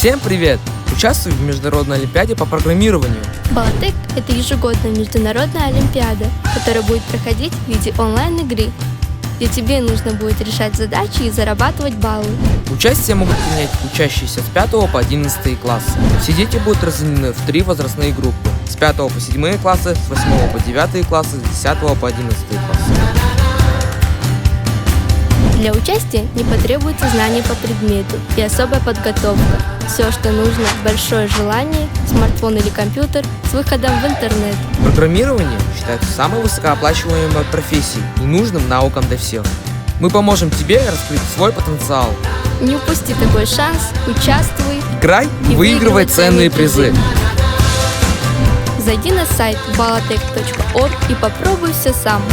Всем привет! Участвую в Международной олимпиаде по программированию. Балатек – это ежегодная международная олимпиада, которая будет проходить в виде онлайн-игры, где тебе нужно будет решать задачи и зарабатывать баллы. Участие могут принять учащиеся с 5 по 11 классы. Все дети будут разделены в 3 возрастные группы: с 5 по 7 классы, с 8 по 9 классы, с 10 по 11 классы. Для участия не потребуется знание по предмету и особая подготовка. Все, что нужно – большое желание, смартфон или компьютер с выходом в интернет. Программирование считается самой высокооплачиваемой профессией и нужным навыком для всех. Мы поможем тебе раскрыть свой потенциал. Не упусти такой шанс, участвуй, Играй и выигрывай ценные призы. Зайди на сайт balatech.org и попробуй все сам.